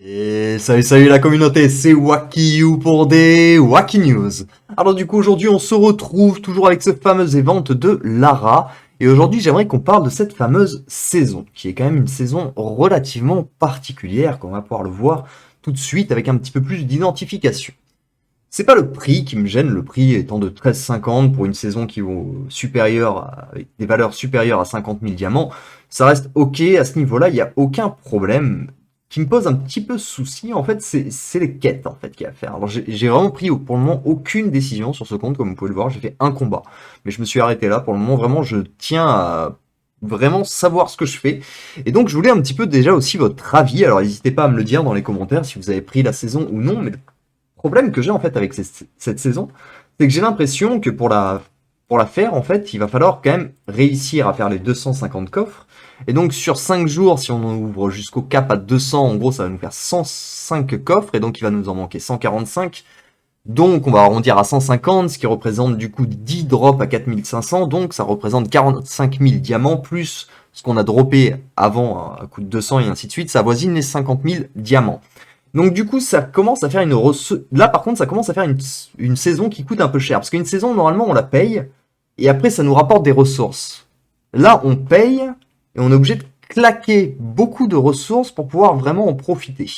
Et salut la communauté, c'est WakiU pour des Waki News. Alors du coup aujourd'hui on se retrouve toujours avec ce fameux event de Lara. Et aujourd'hui j'aimerais qu'on parle de cette fameuse saison, qui est quand même une saison relativement particulière, qu'on va pouvoir le voir tout de suite avec un petit peu plus d'identification. C'est pas le prix qui me gêne, le prix étant de 13,50 pour une saison qui vaut avec des valeurs supérieures à 50 000 diamants. Ça reste ok à ce niveau-là, il n'y a aucun problème. Qui me pose un petit peu souci, en fait, c'est les quêtes en fait qu'il y a à faire. Alors j'ai vraiment pris pour le moment aucune décision sur ce compte, comme vous pouvez le voir, j'ai fait un combat. Mais je me suis arrêté là, pour le moment vraiment je tiens à vraiment savoir ce que je fais. Et donc je voulais un petit peu déjà aussi votre avis, alors n'hésitez pas à me le dire dans les commentaires si vous avez pris la saison ou non, mais problème que j'ai en fait avec cette saison, c'est que j'ai l'impression que pour la faire, en fait, il va falloir quand même réussir à faire les 250 coffres. Et donc sur 5 jours, si on en ouvre jusqu'au cap à 200, en gros, ça va nous faire 105 coffres, et donc il va nous en manquer 145. Donc on va arrondir à 150, ce qui représente du coup 10 drops à 4500, donc ça représente 45 000 diamants, plus ce qu'on a droppé avant à coût de 200 et ainsi de suite, ça avoisine les 50 000 diamants. Donc du coup, ça commence à faire Là, par contre, ça commence à faire une saison qui coûte un peu cher. Parce qu'une saison, normalement, on la paye. Et après, ça nous rapporte des ressources. Là, on paye. Et on est obligé de claquer beaucoup de ressources pour pouvoir vraiment en profiter.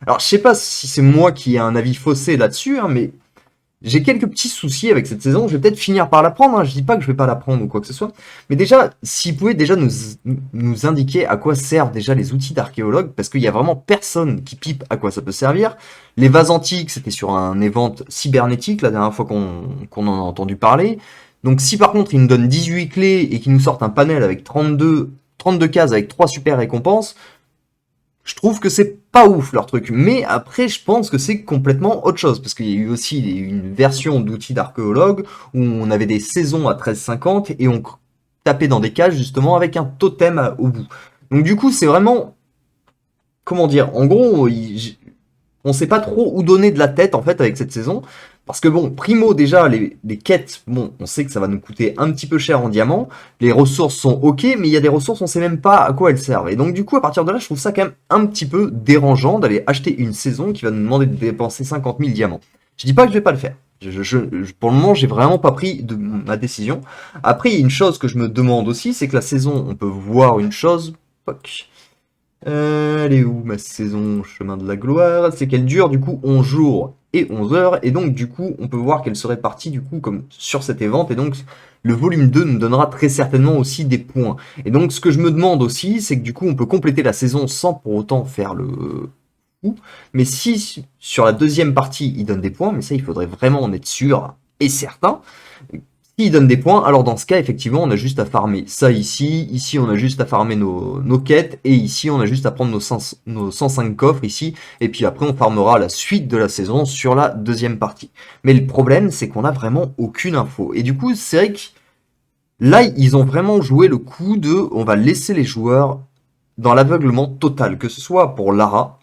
Alors, je sais pas si c'est moi qui ai un avis faussé là-dessus, hein, mais j'ai quelques petits soucis avec cette saison, je vais peut-être finir par la prendre, hein. Je dis pas que je vais pas la prendre ou quoi que ce soit, mais déjà, s'ils pouvaient déjà nous indiquer à quoi servent déjà les outils d'archéologue, parce qu'il y a vraiment personne qui pipe à quoi ça peut servir. Les vases antiques, c'était sur un event cybernétique, la dernière fois qu'on en a entendu parler. Donc si par contre ils nous donnent 18 clés et qu'ils nous sortent un panel avec 32 cases avec 3 super récompenses, je trouve que c'est pas ouf leur truc. Mais après, je pense que c'est complètement autre chose. Parce qu'il y a eu aussi une version d'outils d'archéologue où on avait des saisons à 13,50 et on tapait dans des cages justement avec un totem au bout. Donc du coup, c'est vraiment... Comment dire? En gros, on sait pas trop où donner de la tête en fait avec cette saison. Parce que bon, primo déjà, les quêtes, bon, on sait que ça va nous coûter un petit peu cher en diamant. Les ressources sont ok, mais il y a des ressources, on sait même pas à quoi elles servent. Et donc du coup, à partir de là, je trouve ça quand même un petit peu dérangeant d'aller acheter une saison qui va nous demander de dépenser 50 000 diamants. Je dis pas que je vais pas le faire. Pour le moment, j'ai vraiment pas pris ma décision. Après, il y a une chose que je me demande aussi, c'est que la saison, on peut voir une chose. Fuck. Elle est où ma saison Chemin de la Gloire? C'est qu'elle dure du coup 11 jours et 11 heures, et donc du coup on peut voir qu'elle serait partie du coup comme sur cet event, et donc le volume 2 nous donnera très certainement aussi des points. Et donc ce que je me demande aussi, c'est que du coup on peut compléter la saison sans pour autant faire le coup, mais si sur la deuxième partie il donne des points, mais ça il faudrait vraiment en être sûr et certain, s'il donne des points, alors dans ce cas, effectivement, on a juste à farmer ça ici on a juste à farmer nos quêtes, et ici on a juste à prendre nos 105 coffres ici, et puis après on farmera la suite de la saison sur la deuxième partie. Mais le problème, c'est qu'on a vraiment aucune info. Et du coup, c'est vrai que là, ils ont vraiment joué le coup de on va laisser les joueurs dans l'aveuglement total, que ce soit pour Lara,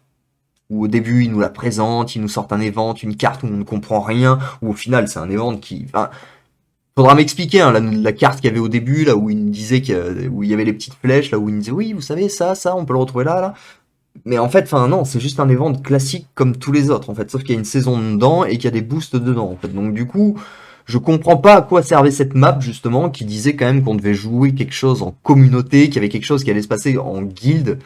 où au début ils nous la présentent, ils nous sortent un event, une carte où on ne comprend rien, ou au final c'est un event qui... Enfin, faudra m'expliquer hein, la carte qu'il y avait au début, là où il me disait où il y avait les petites flèches, là où il me disait oui, vous savez, ça, on peut le retrouver là. Mais en fait, enfin non, c'est juste un event classique comme tous les autres, en fait, sauf qu'il y a une saison dedans et qu'il y a des boosts dedans, en fait. Donc du coup, je comprends pas à quoi servait cette map, justement, qui disait quand même qu'on devait jouer quelque chose en communauté, qu'il y avait quelque chose qui allait se passer en guilde.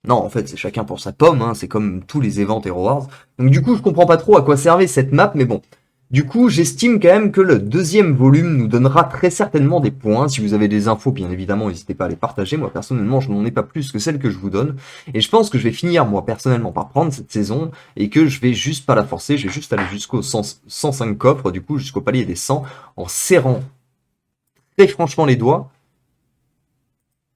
Non, en fait, c'est chacun pour sa pomme, hein, c'est comme tous les events Hero Wars. Donc du coup, je comprends pas trop à quoi servait cette map, mais bon. Du coup, j'estime quand même que le deuxième volume nous donnera très certainement des points. Si vous avez des infos, bien évidemment, n'hésitez pas à les partager. Moi, personnellement, je n'en ai pas plus que celles que je vous donne. Et je pense que je vais finir, moi, personnellement, par prendre cette saison, et que je vais juste pas la forcer. Je vais juste aller jusqu'au 105 coffres, du coup, jusqu'au palier des 100, en serrant très franchement les doigts,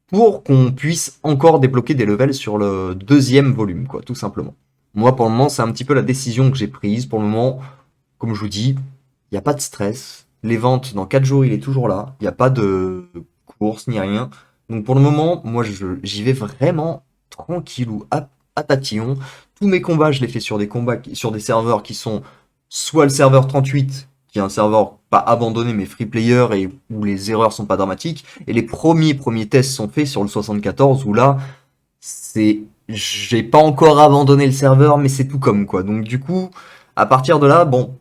pour qu'on puisse encore débloquer des levels sur le deuxième volume, quoi, tout simplement. Moi, pour le moment, c'est un petit peu la décision que j'ai prise. Pour le moment, comme je vous dis, il n'y a pas de stress. Les ventes, dans 4 jours, il est toujours là. Il n'y a pas de course ni rien. Donc pour le moment, moi, j'y vais vraiment tranquillou, à tatillon. Tous mes combats, je les fais sur des combats, sur des serveurs qui sont soit le serveur 38, qui est un serveur pas abandonné mais free player et où les erreurs sont pas dramatiques. Et les premiers tests sont faits sur le 74 où là, c'est j'ai pas encore abandonné le serveur, mais c'est tout comme quoi. Donc du coup, à partir de là, bon,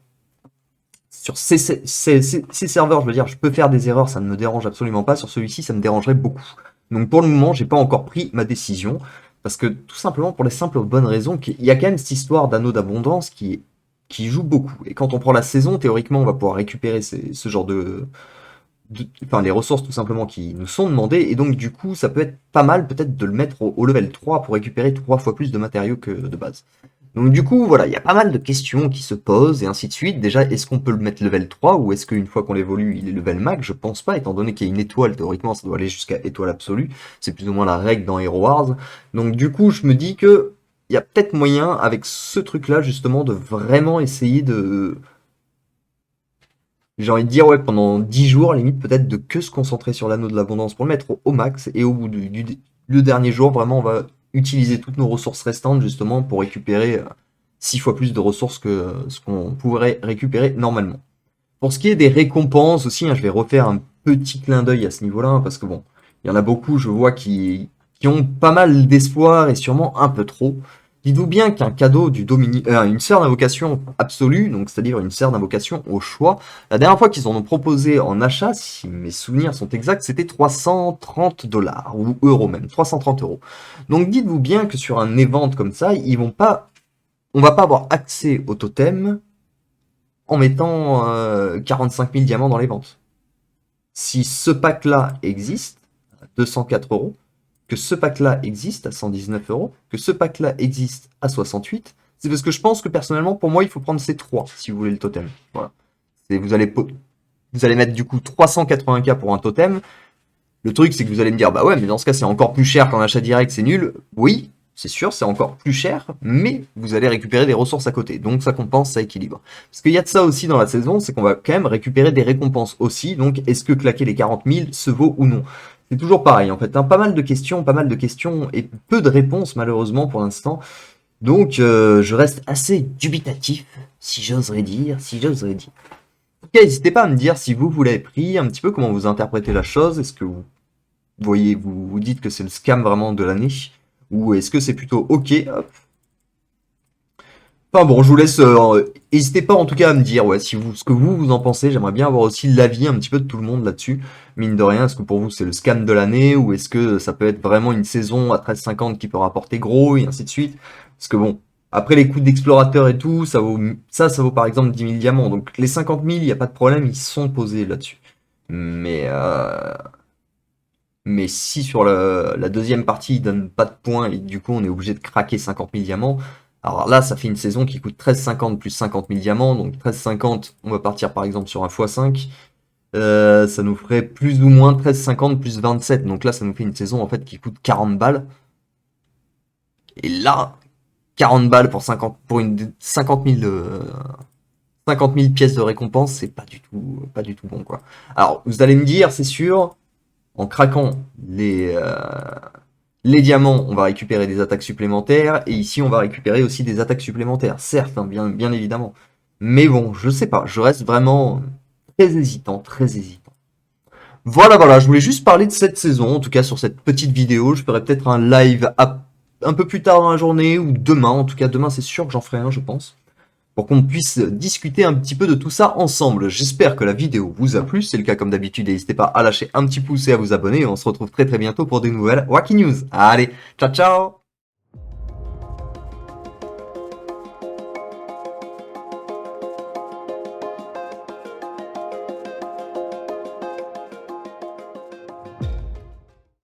sur ces serveurs, je veux dire, je peux faire des erreurs, ça ne me dérange absolument pas. Sur celui-ci, ça me dérangerait beaucoup. Donc pour le moment, j'ai pas encore pris ma décision. Parce que tout simplement pour les simples bonnes raisons qu'il y a quand même cette histoire d'anneau d'abondance qui joue beaucoup. Et quand on prend la saison, théoriquement, on va pouvoir récupérer ce genre enfin, les ressources tout simplement qui nous sont demandées. Et donc du coup, ça peut être pas mal peut-être de le mettre au level 3 pour récupérer 3 fois plus de matériaux que de base. Donc du coup, voilà, il y a pas mal de questions qui se posent et ainsi de suite. Déjà, est-ce qu'on peut le mettre level 3 ou est-ce qu'une fois qu'on l'évolue, il est level max? Je pense pas, étant donné qu'il y a une étoile, théoriquement, ça doit aller jusqu'à étoile absolue. C'est plus ou moins la règle dans Hero Wars. Donc du coup, je me dis que il y a peut-être moyen, avec ce truc-là, justement, de vraiment essayer de... J'ai envie de dire, ouais, pendant 10 jours, limite, peut-être de que se concentrer sur l'anneau de l'abondance pour le mettre au max, et au bout le dernier jour, vraiment, on va utiliser toutes nos ressources restantes, justement, pour récupérer 6 fois plus de ressources que ce qu'on pourrait récupérer normalement. Pour ce qui est des récompenses aussi, hein, je vais refaire un petit clin d'œil à ce niveau-là, hein, parce que bon, il y en a beaucoup, je vois, qui ont pas mal d'espoir et sûrement un peu trop. Dites-vous bien qu'un cadeau du une sœur d'invocation absolue, donc c'est-à-dire une sœur d'invocation au choix, la dernière fois qu'ils en ont proposé en achat, si mes souvenirs sont exacts, c'était 330 $, ou euros même, 330 euros. Donc dites-vous bien que sur un event comme ça, on va pas avoir accès au totem en mettant 45 000 diamants dans les ventes. Si ce pack-là existe, à 204 euros, que ce pack-là existe à 119 euros, que ce pack-là existe à 68, c'est parce que je pense que personnellement, pour moi, il faut prendre ces trois si vous voulez le totem. Voilà. Vous allez mettre du coup 380 k pour un totem. Le truc, c'est que vous allez me dire, bah ouais, mais dans ce cas, c'est encore plus cher qu'en achat direct, c'est nul. Oui, c'est sûr, c'est encore plus cher, mais vous allez récupérer des ressources à côté. Donc ça compense, ça équilibre. Parce qu'il y a de ça aussi dans la saison, c'est qu'on va quand même récupérer des récompenses aussi. Donc est-ce que claquer les 40 000 se vaut ou non? C'est toujours pareil en fait, hein, pas mal de questions et peu de réponses malheureusement pour l'instant. Donc je reste assez dubitatif, si j'oserais dire, En tout cas, n'hésitez pas à me dire si vous l'avez pris, un petit peu comment vous interprétez la chose. Est-ce que vous voyez, vous dites que c'est le scam vraiment de l'année? Ou est-ce que c'est plutôt ok? Hop. Enfin bon, je vous laisse. N'hésitez pas en tout cas à me dire ouais, si ce que vous en pensez. J'aimerais bien avoir aussi l'avis un petit peu de tout le monde là-dessus. Mine de rien, est-ce que pour vous c'est le scam de l'année ou est-ce que ça peut être vraiment une saison à 13,50 qui peut rapporter gros et ainsi de suite? Parce que bon, après les coûts d'explorateur et tout, ça vaut par exemple 10 000 diamants. Donc les 50 000, il n'y a pas de problème, ils sont posés là-dessus. Mais si sur la deuxième partie, il donne pas de points et du coup on est obligé de craquer 50 000 diamants, alors là ça fait une saison qui coûte 13,50 plus 50 000 diamants, donc 13,50, on va partir par exemple sur un x5, ça nous ferait plus ou moins 13,50 plus 27, donc là ça nous fait une saison en fait qui coûte 40 balles. Et là, 40 balles pour une 50 000 pièces de récompense, c'est pas du tout bon quoi. Alors vous allez me dire, c'est sûr, en craquant les diamants, on va récupérer des attaques supplémentaires, et ici on va récupérer aussi des attaques supplémentaires, certes, hein, bien évidemment. Mais bon, je sais pas, je reste vraiment très hésitant, très hésitant. Voilà, je voulais juste parler de cette saison, en tout cas sur cette petite vidéo. Je ferai peut-être un live un peu plus tard dans la journée, ou demain, en tout cas demain c'est sûr que j'en ferai un, je pense, pour qu'on puisse discuter un petit peu de tout ça ensemble. J'espère que la vidéo vous a plu. Si c'est le cas, comme d'habitude, n'hésitez pas à lâcher un petit pouce et à vous abonner. On se retrouve très bientôt pour de nouvelles Wacky News. Allez, ciao ciao!